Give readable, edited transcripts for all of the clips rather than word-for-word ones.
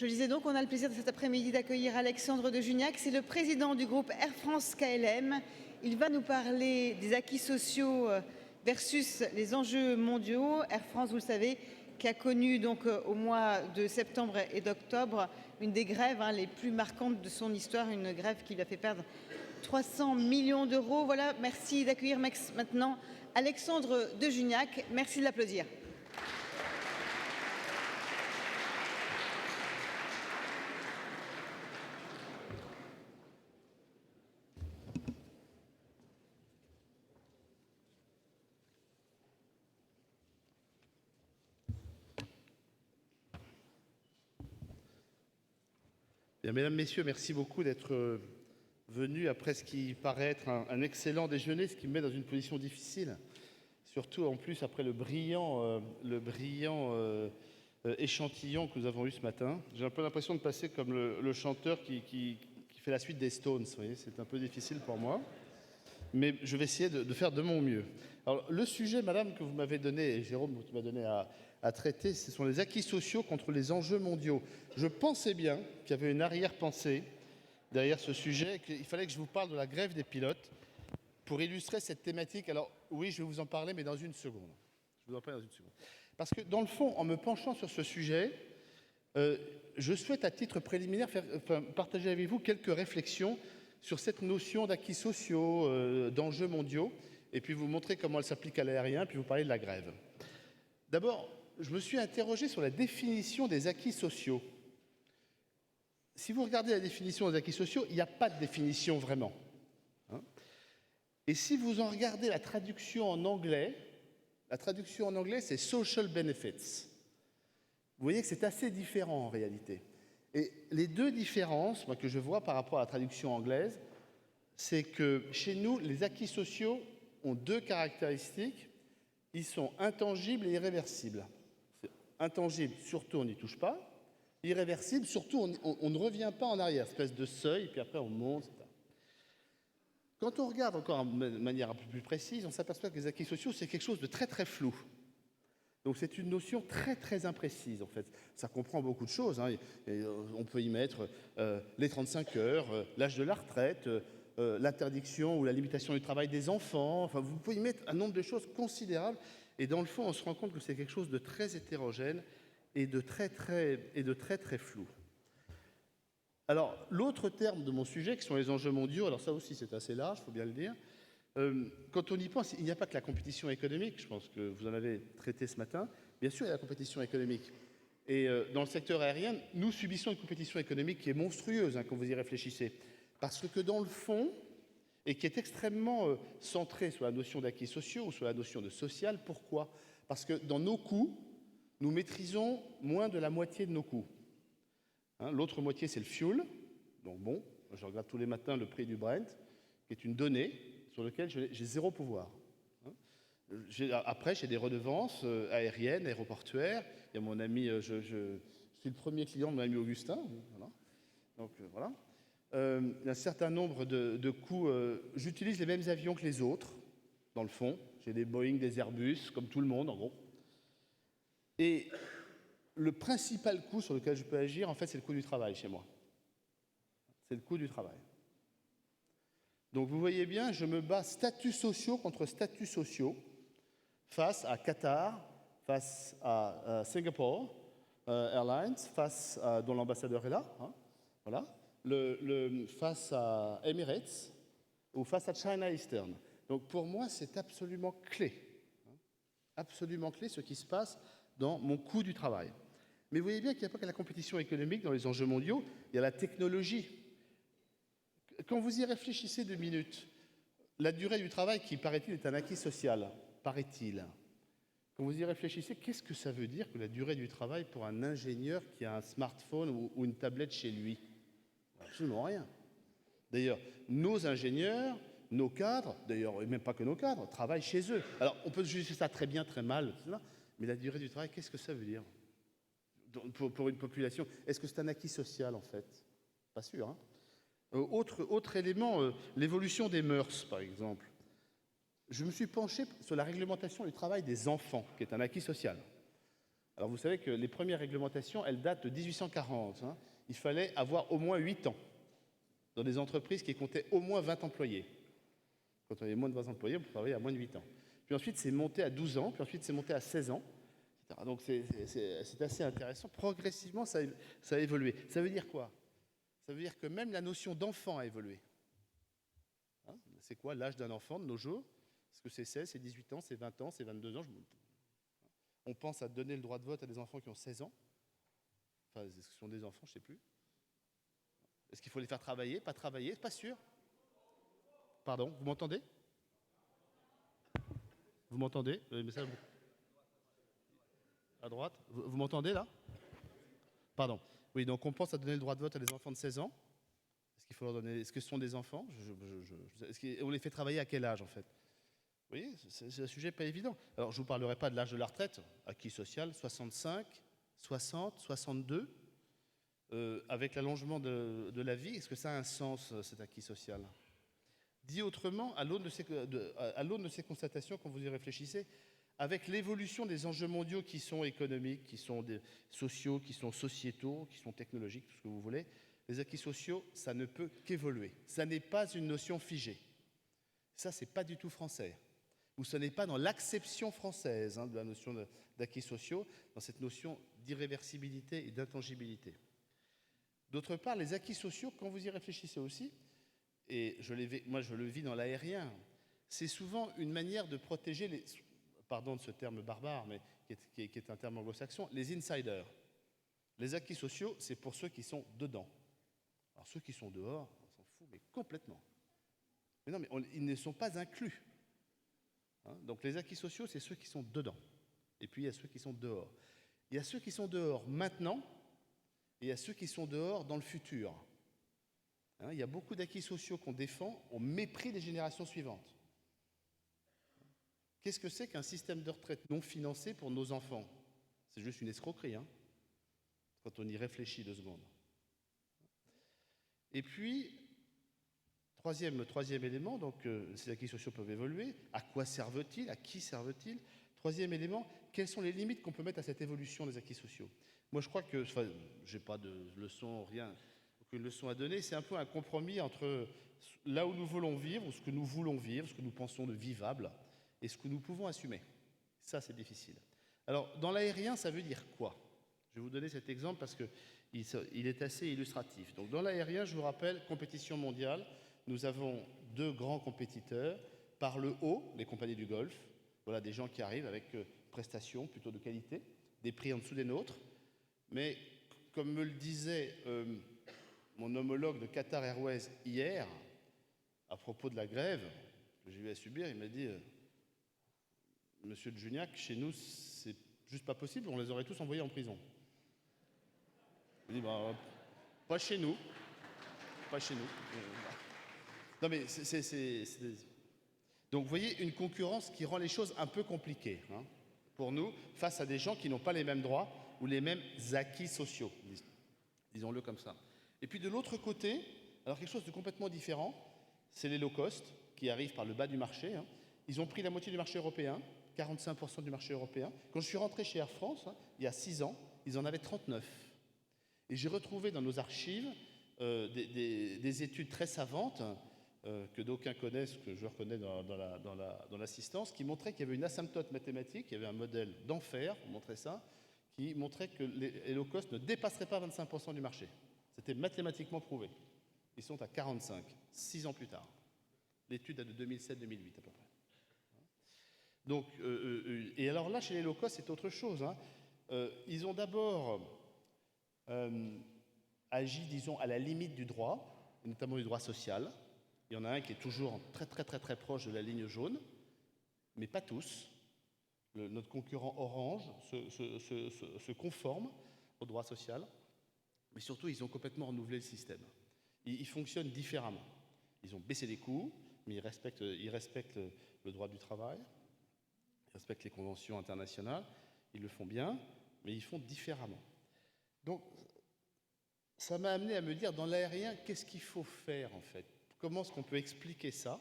Je le disais donc, on a le plaisir de cet après-midi d'accueillir Alexandre de Juniac. C'est le président du groupe Air France KLM. Il va nous parler des acquis sociaux versus les enjeux mondiaux. Air France, vous le savez, qui a connu donc au mois de septembre et d'octobre une des grèves les plus marquantes de son histoire, une grève qui lui a fait perdre 300 millions d'euros. Voilà, merci d'accueillir maintenant Alexandre de Juniac. Merci de l'applaudir. Bien, mesdames, messieurs, merci beaucoup d'être venus après ce qui paraît être un excellent déjeuner, ce qui me met dans une position difficile, surtout en plus après le brillant échantillon que nous avons eu ce matin. J'ai un peu l'impression de passer comme le chanteur qui fait la suite des Stones, vous voyez, c'est un peu difficile pour moi, mais je vais essayer de faire de mon mieux. Alors, le sujet, madame, que vous m'avez donné, et Jérôme, qui m'a donné à traiter, ce sont les acquis sociaux contre les enjeux mondiaux. Je pensais bien qu'il y avait une arrière-pensée derrière ce sujet, qu'il fallait que je vous parle de la grève des pilotes pour illustrer cette thématique. Alors oui, je vais vous en parler, mais dans une seconde. Je vous en parle dans une seconde. Parce que dans le fond, en me penchant sur ce sujet, je souhaite à titre préliminaire partager avec vous quelques réflexions sur cette notion d'acquis sociaux, d'enjeux mondiaux, et puis vous montrer comment elle s'applique à l'aérien, puis vous parler de la grève. D'abord, je me suis interrogé sur la définition des acquis sociaux. Si vous regardez la définition des acquis sociaux, il n'y a pas de définition vraiment. Et si vous en regardez la traduction en anglais, c'est social benefits. Vous voyez que c'est assez différent en réalité. Et les deux différences que je vois par rapport à la traduction anglaise, c'est que chez nous, les acquis sociaux ont deux caractéristiques. Ils sont intangibles et irréversibles. Intangible, surtout on n'y touche pas. Irréversible, surtout on ne revient pas en arrière, espèce de seuil, puis après on monte, etc. Quand on regarde encore de manière un peu plus précise, on s'aperçoit que les acquis sociaux, c'est quelque chose de très très flou. Donc c'est une notion très très imprécise en fait. Ça comprend beaucoup de choses. Et on peut y mettre les 35 heures, l'âge de la retraite, l'interdiction ou la limitation du travail des enfants. Enfin, vous pouvez y mettre un nombre de choses considérables. Et dans le fond, on se rend compte que c'est quelque chose de très hétérogène et de très très flou. Alors, l'autre terme de mon sujet, qui sont les enjeux mondiaux, alors ça aussi c'est assez large, il faut bien le dire. Quand on y pense, il n'y a pas que la compétition économique, je pense que vous en avez traité ce matin. Bien sûr, il y a la compétition économique. Et dans le secteur aérien, nous subissons une compétition économique qui est monstrueuse, quand vous y réfléchissez. Parce que dans le fond, et qui est extrêmement centrée sur la notion d'acquis sociaux ou sur la notion de social, pourquoi ? Parce que dans nos coûts, nous maîtrisons moins de la moitié de nos coûts. L'autre moitié, c'est le fuel. Donc bon, je regarde tous les matins le prix du Brent, qui est une donnée sur laquelle j'ai zéro pouvoir. Après, j'ai des redevances aériennes, aéroportuaires. Il y a mon ami, je suis le premier client de mon ami Augustin. Voilà. Donc voilà. Il y a un certain nombre de coûts. J'utilise les mêmes avions que les autres, dans le fond. J'ai des Boeing, des Airbus, comme tout le monde, en gros. Et le principal coût sur lequel je peux agir, en fait, c'est le coût du travail chez moi. C'est le coût du travail. Donc, vous voyez bien, je me bats statuts sociaux contre statuts sociaux face à Qatar, face à Singapore Airlines, face à, dont l'ambassadeur est là, voilà, face à Emirates ou face à China Eastern. Donc, pour moi, c'est absolument clé ce qui se passe dans mon coût du travail. Mais vous voyez bien qu'il n'y a pas que la compétition économique dans les enjeux mondiaux, il y a la technologie. Quand vous y réfléchissez 2 minutes, la durée du travail qui, paraît-il, est un acquis social, paraît-il. Quand vous y réfléchissez, qu'est-ce que ça veut dire que la durée du travail pour un ingénieur qui a un smartphone ou une tablette chez lui ? Absolument rien. D'ailleurs, nos ingénieurs, nos cadres, d'ailleurs, et même pas que nos cadres, travaillent chez eux. Alors, on peut juger ça très bien, très mal, mais la durée du travail, qu'est-ce que ça veut dire ? Pour une population, est-ce que c'est un acquis social, en fait ? Pas sûr, Autre élément, l'évolution des mœurs, par exemple. Je me suis penché sur la réglementation du travail des enfants, qui est un acquis social. Alors vous savez que les premières réglementations, elles datent de 1840. Hein. Il fallait avoir au moins 8 ans dans des entreprises qui comptaient au moins 20 employés. Quand on avait moins de 20 employés, on pouvait travailler à moins de 8 ans. Puis ensuite, c'est monté à 12 ans, puis ensuite, c'est monté à 16 ans. Etc. Donc c'est assez intéressant. Progressivement, ça a évolué. Ça veut dire quoi? Ça veut dire que même la notion d'enfant a évolué. Hein, c'est quoi l'âge d'un enfant de nos jours? Est-ce que c'est 16, c'est 18 ans, c'est 20 ans, c'est 22 ans? On pense à donner le droit de vote à des enfants qui ont 16 ans. Enfin, est-ce que ce sont des enfants? Je ne sais plus. Est-ce qu'il faut les faire travailler? Pas travailler? Pas sûr. Pardon, vous m'entendez? Vous m'entendez? Le message à droite? Vous m'entendez là? Pardon. Oui, donc on pense à donner le droit de vote à des enfants de 16 ans. Est-ce qu'il faut leur donner? Est-ce que ce sont des enfants? On les fait travailler à quel âge en fait? Vous voyez, c'est un sujet pas évident. Alors je ne vous parlerai pas de l'âge de la retraite, acquis social, 65, 60, 62. Avec l'allongement de la vie, est-ce que ça a un sens, cet acquis social? Dit autrement, à l'aune de ces constatations, quand vous y réfléchissez, avec l'évolution des enjeux mondiaux qui sont économiques, qui sont sociaux, qui sont sociétaux, qui sont technologiques, tout ce que vous voulez, les acquis sociaux, ça ne peut qu'évoluer. Ça n'est pas une notion figée. Ça, c'est pas du tout français. Ou ce n'est pas dans l'acception française de la notion d'acquis sociaux, dans cette notion d'irréversibilité et d'intangibilité. D'autre part, les acquis sociaux, quand vous y réfléchissez aussi, et moi je le vis dans l'aérien, c'est souvent une manière de protéger pardon de ce terme barbare, mais qui est un terme anglo-saxon, les insiders. Les acquis sociaux, c'est pour ceux qui sont dedans. Alors ceux qui sont dehors, on s'en fout, mais complètement. Mais non, mais ils ne sont pas inclus. Hein, donc les acquis sociaux, c'est ceux qui sont dedans. Et puis il y a ceux qui sont dehors. Il y a ceux qui sont dehors maintenant, et il y a ceux qui sont dehors dans le futur. Hein, il y a beaucoup d'acquis sociaux qu'on défend au mépris des générations suivantes. Qu'est-ce que c'est qu'un système de retraite non financé pour nos enfants? C'est juste une escroquerie, hein, quand on y réfléchit 2 secondes. Et puis, le troisième élément, donc ces acquis sociaux peuvent évoluer. À quoi servent-ils? À qui servent-ils? Troisième élément, quelles sont les limites qu'on peut mettre à cette évolution des acquis sociaux? Moi, je crois que, je n'ai pas de leçon, aucune leçon à donner, c'est un peu un compromis entre là où nous voulons vivre, ou ce que nous voulons vivre, ce que nous pensons de vivable, et ce que nous pouvons assumer. Ça, c'est difficile. Alors, dans l'aérien, ça veut dire quoi? Je vais vous donner cet exemple parce qu'il est assez illustratif. Donc, dans l'aérien, je vous rappelle, compétition mondiale, nous avons 2 grands compétiteurs. Par le haut, les compagnies du Golfe, voilà des gens qui arrivent avec prestations plutôt de qualité, des prix en dessous des nôtres. Mais, comme me le disait mon homologue de Qatar Airways hier, à propos de la grève que j'ai eu à subir, il m'a dit Monsieur de Juniac, chez nous, c'est juste pas possible, on les aurait tous envoyés en prison. Je lui dis pas chez nous. Pas chez nous. Non mais Donc vous voyez, une concurrence qui rend les choses un peu compliquées pour nous, face à des gens qui n'ont pas les mêmes droits ou les mêmes acquis sociaux, disons-le comme ça. Et puis de l'autre côté, alors quelque chose de complètement différent, c'est les low cost qui arrivent par le bas du marché. Ils ont pris la moitié du marché européen, 45% du marché européen. Quand je suis rentré chez Air France, il y a 6 ans, ils en avaient 39. Et j'ai retrouvé dans nos archives des études très savantes que d'aucuns connaissent, que je reconnais dans l'assistance, qui montraient qu'il y avait une asymptote mathématique, il y avait un modèle d'enfer, on montrait ça, qui montrait que les low cost ne dépasseraient pas 25% du marché. C'était mathématiquement prouvé. Ils sont à 45, 6 ans plus tard. L'étude date de 2007-2008 à peu près. Donc, et alors là, chez les low cost, c'est autre chose. Ils ont d'abord agi, disons, à la limite du droit, notamment du droit social. Il y en a un qui est toujours très très très très proche de la ligne jaune, mais pas tous. Notre concurrent Orange se conforme au droit social, mais surtout, ils ont complètement renouvelé le système. Ils fonctionnent différemment. Ils ont baissé les coûts, mais ils respectent le droit du travail, ils respectent les conventions internationales, ils le font bien, mais ils font différemment. Donc, ça m'a amené à me dire, dans l'aérien, qu'est-ce qu'il faut faire en fait? Comment est-ce qu'on peut expliquer ça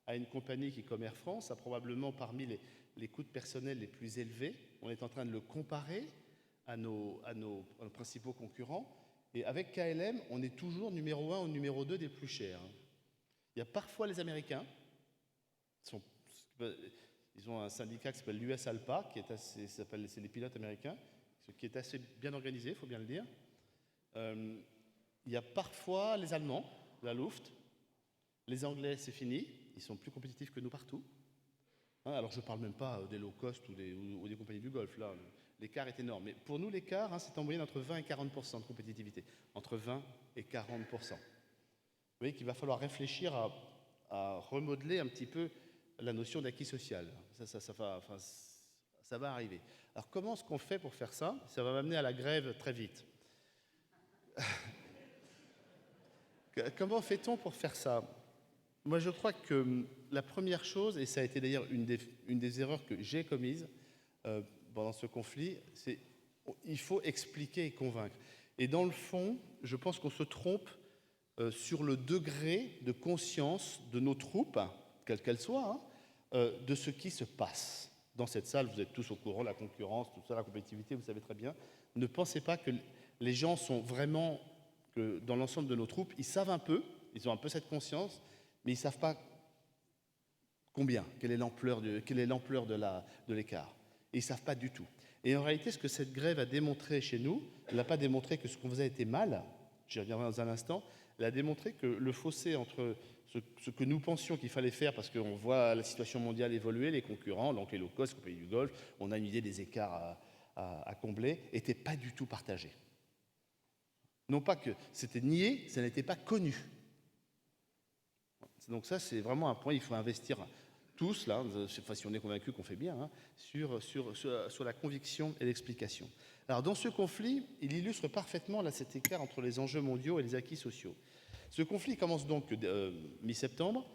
à une compagnie qui, comme Air France, a probablement parmi les coûts de personnel les plus élevés? On est en train de le comparer à nos principaux concurrents. Et avec KLM, on est toujours numéro 1 ou numéro 2 des plus chers. Il y a parfois les Américains, ils ont un syndicat qui s'appelle l'US ALPA, c'est les pilotes américains, qui est assez bien organisé, il faut bien le dire. Il y a parfois les Allemands, la Luft. Les Anglais, c'est fini, ils sont plus compétitifs que nous partout. Alors je ne parle même pas des low cost ou des compagnies du Golfe, là, l'écart est énorme. Mais pour nous, l'écart, c'est en moyenne entre 20 et 40% de compétitivité. Entre 20 et 40%. Vous voyez qu'il va falloir réfléchir à remodeler un petit peu la notion d'acquis social. Ça va arriver. Alors comment est-ce qu'on fait pour faire ça? Ça va m'amener à la grève très vite. Comment fait-on pour faire ça? Moi, je crois que la première chose, et ça a été d'ailleurs une des erreurs que j'ai commises pendant ce conflit, c'est qu'il faut expliquer et convaincre. Et dans le fond, je pense qu'on se trompe sur le degré de conscience de nos troupes, quelles qu'elles soient, de ce qui se passe. Dans cette salle, vous êtes tous au courant, la concurrence, tout ça, la compétitivité, vous savez très bien. Ne pensez pas que les gens sont vraiment, que dans l'ensemble de nos troupes, ils savent un peu, ils ont un peu cette conscience, mais ils ne savent pas combien, quelle est l'ampleur de l'écart. Et ils ne savent pas du tout. Et en réalité, ce que cette grève a démontré chez nous, elle n'a pas démontré que ce qu'on faisait était mal, j'y reviendrai dans un instant, elle a démontré que le fossé entre ce que nous pensions qu'il fallait faire, parce qu'on voit la situation mondiale évoluer, les concurrents, donc les low cost, les pays du Golfe, on a une idée des écarts à combler, n'était pas du tout partagé. Non pas que c'était nié, ça n'était pas connu. Donc ça, c'est vraiment un point, il faut investir tous, là, si on est convaincu qu'on fait bien, sur la conviction et l'explication. Alors dans ce conflit, il illustre parfaitement là, cet écart entre les enjeux mondiaux et les acquis sociaux. Ce conflit commence donc mi-septembre,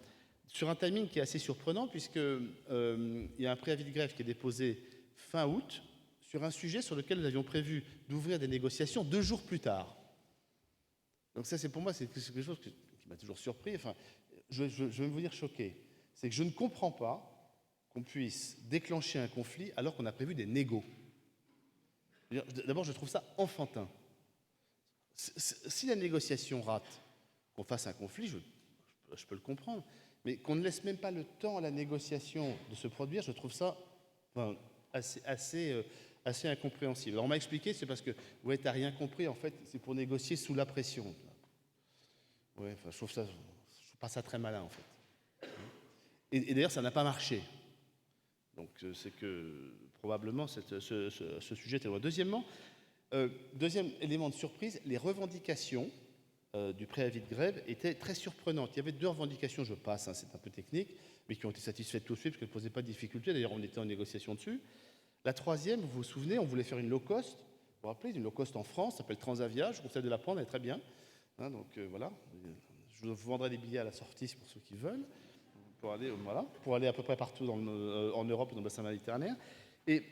sur un timing qui est assez surprenant, puisqu'il y a un préavis de grève qui est déposé fin août, sur un sujet sur lequel nous avions prévu d'ouvrir des négociations 2 jours plus tard. Donc ça, pour moi, c'est quelque chose qui m'a toujours surpris. Enfin, je vais vous dire choqué. C'est que je ne comprends pas qu'on puisse déclencher un conflit alors qu'on a prévu des négos. D'abord, je trouve ça enfantin. Si la négociation rate, qu'on fasse un conflit, je peux le comprendre. Mais qu'on ne laisse même pas le temps à la négociation de se produire, je trouve ça assez incompréhensible. Alors on m'a expliqué, c'est parce que ouais, tu n'as rien compris, en fait, c'est pour négocier sous la pression. Ouais, enfin, je trouve pas ça très malin, en fait. Et d'ailleurs, ça n'a pas marché. Donc, c'est que probablement ce sujet était loin. Deuxièmement, deuxième élément de surprise, les revendications du préavis de grève étaient très surprenantes. Il y avait 2 revendications, je passe, c'est un peu technique, mais qui ont été satisfaites tout de suite parce qu'elles ne posaient pas de difficulté. D'ailleurs, on était en négociation dessus. La troisième, vous vous souvenez, on voulait faire une low cost. Vous vous rappelez, une low cost en France, ça s'appelle Transavia. Je vous conseille de la prendre, elle est très bien. Donc voilà, je vous vendrai des billets à la sortie pour ceux qui veulent, pour aller à peu près partout en Europe et dans le bassin méditerranéen. Et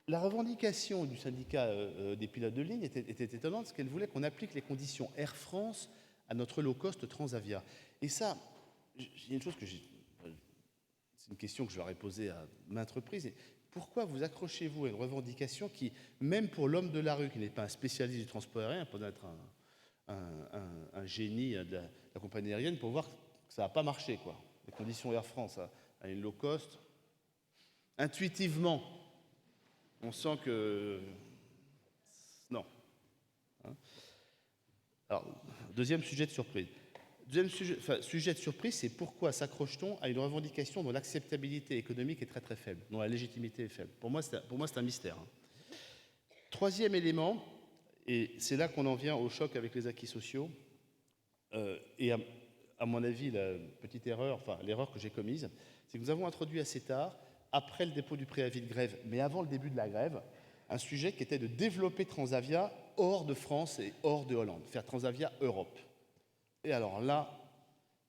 la revendication du syndicat des pilotes de ligne était étonnante, parce qu'elle voulait qu'on applique les conditions Air France à notre low cost Transavia. Et ça, il y a une chose c'est une question que je leur ai posée à maintes reprises. Et pourquoi vous accrochez-vous à une revendication qui, même pour l'homme de la rue, qui n'est pas un spécialiste du transport aérien, peut être un génie de la compagnie aérienne, pour voir que ça n'a pas marché, quoi. Les conditions Air France à une low cost, intuitivement, on sent que non. Alors, deuxième sujet de surprise. Sujet de surprise, c'est pourquoi s'accroche-t-on à une revendication dont l'acceptabilité économique est très très faible, dont la légitimité est faible. Pour moi, c'est un mystère. Troisième élément, et c'est là qu'on en vient au choc avec les acquis sociaux, et à mon avis, l'erreur que j'ai commise, c'est que nous avons introduit assez tard, après le dépôt du préavis de grève, mais avant le début de la grève, un sujet qui était de développer Transavia hors de France et hors de Hollande, faire Transavia Europe. Et alors là,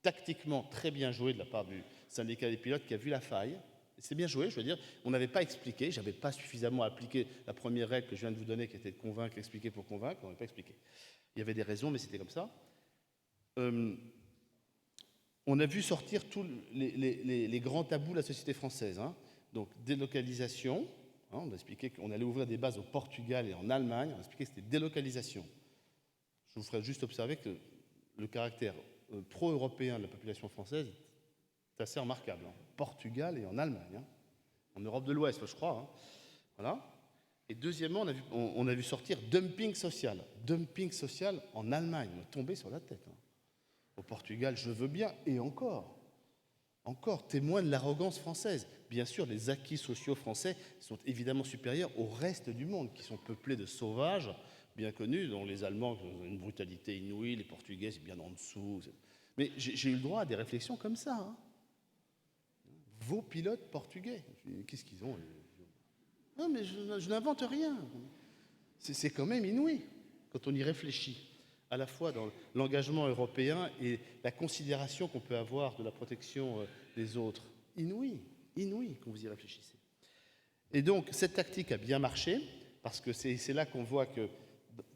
tactiquement très bien joué de la part du syndicat des pilotes qui a vu la faille. C'est bien joué, je veux dire, on n'avait pas expliqué, j'avais pas suffisamment appliqué la première règle que je viens de vous donner, qui était de convaincre, expliquer pour convaincre, on n'avait pas expliqué. Il y avait des raisons, mais c'était comme ça. On a vu sortir tous les grands tabous de la société française. Donc délocalisation, On a expliqué qu'on allait ouvrir des bases au Portugal et en Allemagne. On a expliqué que c'était délocalisation. Je vous ferai juste observer que le caractère pro-européen de la population française est assez remarquable. Portugal et en Allemagne, en Europe de l'Ouest, je crois. Voilà. Et deuxièmement, on a vu sortir dumping social. Dumping social en Allemagne. On est tombé sur la tête. Au Portugal, je veux bien, et encore, témoin de l'arrogance française. Bien sûr, les acquis sociaux français sont évidemment supérieurs au reste du monde, qui sont peuplés de sauvages, bien connus, dont les Allemands ont une brutalité inouïe, les Portugais, c'est bien en dessous. Mais j'ai eu le droit à des réflexions comme ça. Vos pilotes portugais, qu'est-ce qu'ils ont? Non, mais je n'invente rien. C'est quand même inouï, quand on y réfléchit, à la fois dans l'engagement européen et la considération qu'on peut avoir de la protection des autres. Inouï quand vous y réfléchissez. Et donc, cette tactique a bien marché, parce que c'est là qu'on voit que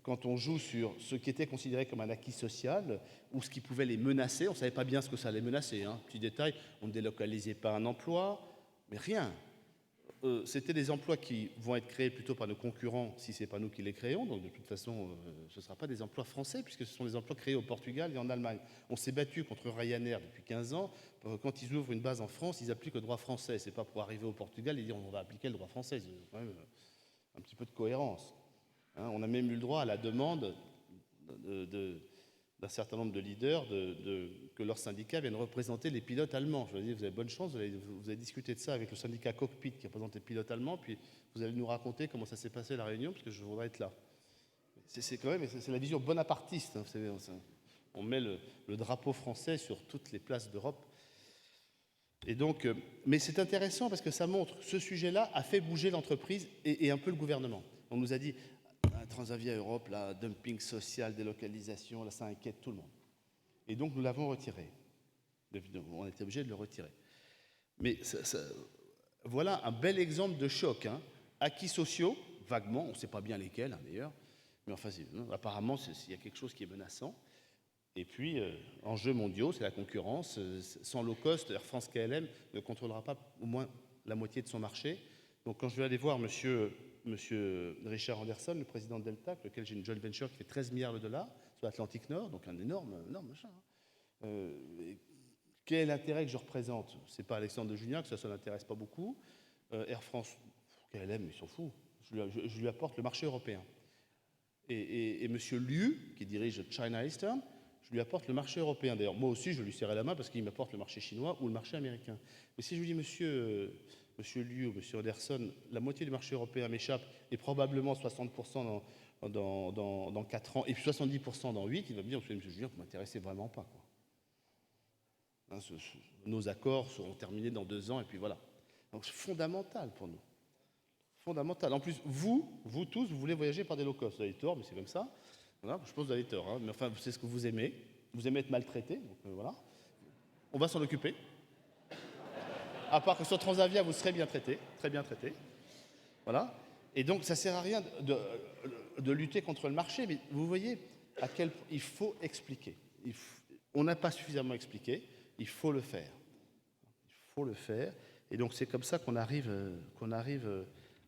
quand on joue sur ce qui était considéré comme un acquis social, ou ce qui pouvait les menacer, on ne savait pas bien ce que ça allait menacer. Petit détail, on ne délocalisait pas un emploi, mais rien. C'était des emplois qui vont être créés plutôt par nos concurrents si ce n'est pas nous qui les créons. Donc de toute façon, ce ne sera pas des emplois français puisque ce sont des emplois créés au Portugal et en Allemagne. On s'est battu contre Ryanair depuis 15 ans. Quand ils ouvrent une base en France, ils appliquent le droit français. Ce n'est pas pour arriver au Portugal et dire on va appliquer le droit français. C'est quand même un petit peu de cohérence. On a même eu le droit à la demande d'un certain nombre de leaders que leurs syndicats viennent représenter les pilotes allemands. Je veux dire, vous avez bonne chance, vous avez discuté de ça avec le syndicat Cockpit qui représente les pilotes allemands, puis vous allez nous raconter comment ça s'est passé la réunion, parce que je voudrais être là. C'est quand même, c'est la vision bonapartiste. Vous savez, on met le drapeau français sur toutes les places d'Europe. Et donc, mais c'est intéressant parce que ça montre que ce sujet-là a fait bouger l'entreprise et un peu le gouvernement. On nous a dit Transavia Europe, là, dumping social, délocalisation, là, ça inquiète tout le monde. Et donc, nous l'avons retiré. On était obligé de le retirer. Mais voilà un bel exemple de choc. Acquis sociaux, vaguement, on ne sait pas bien lesquels, d'ailleurs, mais enfin, apparemment, il y a quelque chose qui est menaçant. Et puis, enjeux mondiaux, c'est la concurrence. Sans low cost, Air France KLM ne contrôlera pas au moins la moitié de son marché. Donc, quand je vais aller voir Monsieur Richard Anderson, le président de Delta, avec lequel j'ai une joint venture qui fait 13 milliards de dollars sur l'Atlantique Nord, donc un énorme machin. Quel est l'intérêt que je représente? C'est pas Alexandre de Juniac, ça ne l'intéresse pas beaucoup. Air France, KLM, il s'en fout. Je lui apporte le marché européen. Et M. Liu, qui dirige China Eastern, je lui apporte le marché européen. D'ailleurs, moi aussi, je lui serrai la main parce qu'il m'apporte le marché chinois ou le marché américain. Mais si je lui dis, Monsieur Liu ou Monsieur Anderson, la moitié du marché européen m'échappe et probablement 60% dans 4 ans et puis 70% dans 8, il va me dire, Monsieur Julien, vous ne m'intéressez vraiment pas. Nos accords seront terminés dans 2 ans et puis voilà. Donc c'est fondamental pour nous. Fondamental. En plus, vous tous, vous voulez voyager par des low cost. Vous avez tort, mais c'est comme ça. Voilà, je pense que vous avez tort. Mais enfin, c'est ce que vous aimez. Vous aimez être maltraité. Donc voilà. On va s'en occuper. À part que sur Transavia, vous serez bien traité. Très bien traité. Voilà. Et donc, ça ne sert à rien de lutter contre le marché. Mais vous voyez à quel point il faut expliquer. On n'a pas suffisamment expliqué. Il faut le faire. Il faut le faire. Et donc, c'est comme ça qu'on arrive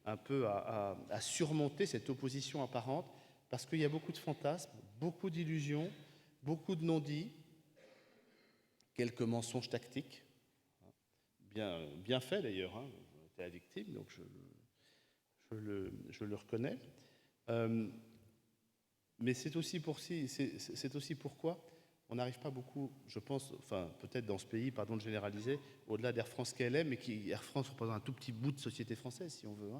un peu à surmonter cette opposition apparente, parce qu'il y a beaucoup de fantasmes, beaucoup d'illusions, beaucoup de non-dits, quelques mensonges tactiques, bien faits d'ailleurs, j'étais la victime, donc je le reconnais. Mais c'est aussi pourquoi on n'arrive pas beaucoup, je pense, enfin peut-être dans ce pays, pardon de généraliser, au-delà d'Air France KLM, mais Air France représente un tout petit bout de société française, si on veut,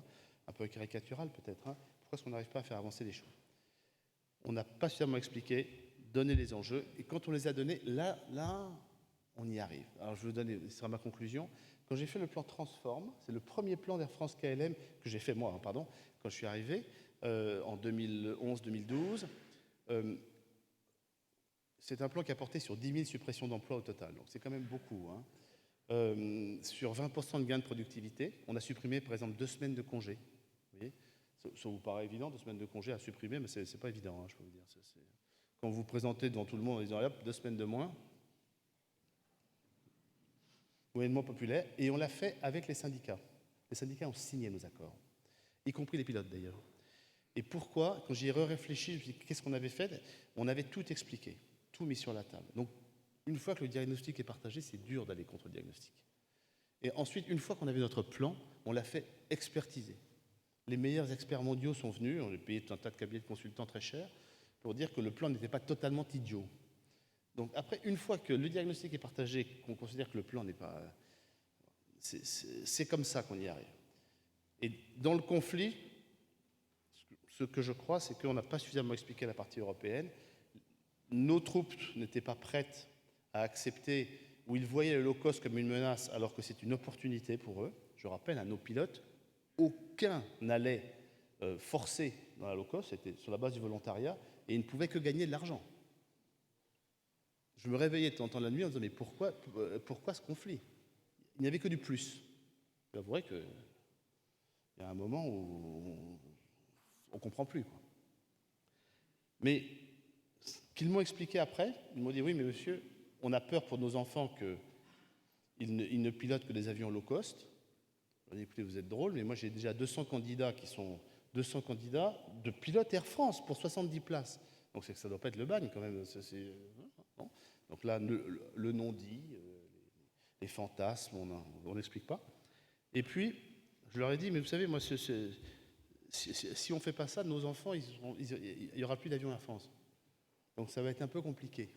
un peu caricatural peut-être. Pourquoi est-ce qu'on n'arrive pas à faire avancer les choses? On n'a pas suffisamment expliqué, donné les enjeux, et quand on les a donnés, là, on y arrive. Alors je vais vous donner, ce sera ma conclusion. Quand j'ai fait le plan Transform, c'est le premier plan d'Air France KLM que j'ai fait moi, quand je suis arrivé, en 2011-2012. C'est un plan qui a porté sur 10 000 suppressions d'emplois au total, donc c'est quand même beaucoup. Sur 20% de gains de productivité, on a supprimé par exemple 2 semaines de congé. Vous voyez, ça vous paraît évident, 2 semaines de congé à supprimer, mais c'est pas évident, je peux vous dire. Quand vous vous présentez devant tout le monde en disant hop, 2 semaines de moins, moyennement populaire, et on l'a fait avec les syndicats. Les syndicats ont signé nos accords. y compris les pilotes d'ailleurs. Et pourquoi? Quand j'y ai réfléchi, je me suis dit, qu'est-ce qu'on avait fait? On avait tout expliqué, tout mis sur la table. Donc, une fois que le diagnostic est partagé, c'est dur d'aller contre le diagnostic. Et ensuite, une fois qu'on avait notre plan, on l'a fait expertiser. Les meilleurs experts mondiaux sont venus, on a payé un tas de cabinets de consultants très chers, pour dire que le plan n'était pas totalement idiot. Donc après, une fois que le diagnostic est partagé, qu'on considère que le plan n'est pas... C'est comme ça qu'on y arrive. Et dans le conflit, ce que je crois, c'est qu'on n'a pas suffisamment expliqué la partie européenne. Nos troupes n'étaient pas prêtes à accepter, ou ils voyaient le low cost comme une menace, alors que c'est une opportunité pour eux. Je rappelle à nos pilotes, aucun n'allait forcer dans la low cost, c'était sur la base du volontariat, et ils ne pouvaient que gagner de l'argent. Je me réveillais de temps en temps la nuit en me disant, mais pourquoi ce conflit? Il n'y avait que du plus. J'avouerai qu'il y a un moment où on ne comprend plus, quoi. Mais qu'ils m'ont expliqué après, ils m'ont dit, oui, mais monsieur, on a peur pour nos enfants qu'ils ne pilotent que des avions low cost. Je dit, écoutez, vous êtes drôle, mais moi j'ai déjà 200 candidats de pilotes Air France pour 70 places. Donc ça ne doit pas être le bagne quand même. Bon. Donc là, le non-dit, les fantasmes, on n'explique pas. Et puis, je leur ai dit, mais vous savez, moi, si on ne fait pas ça, nos enfants, il n'y aura plus d'avion Air France. Donc ça va être un peu compliqué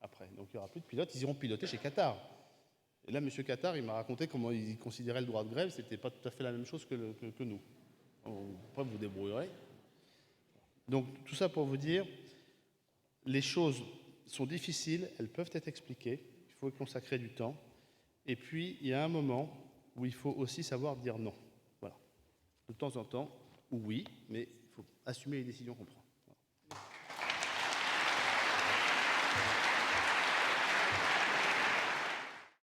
après. Donc il n'y aura plus de pilotes, ils iront piloter chez Qatar. Et là, M. Qatar, il m'a raconté comment il considérait le droit de grève, c'était pas tout à fait la même chose que nous. Après, vous vous débrouillerez. Donc tout ça pour vous dire, les choses sont difficiles, elles peuvent être expliquées, il faut y consacrer du temps. Et puis, il y a un moment où il faut aussi savoir dire non. Voilà. De temps en temps, ou oui, mais il faut assumer les décisions qu'on prend.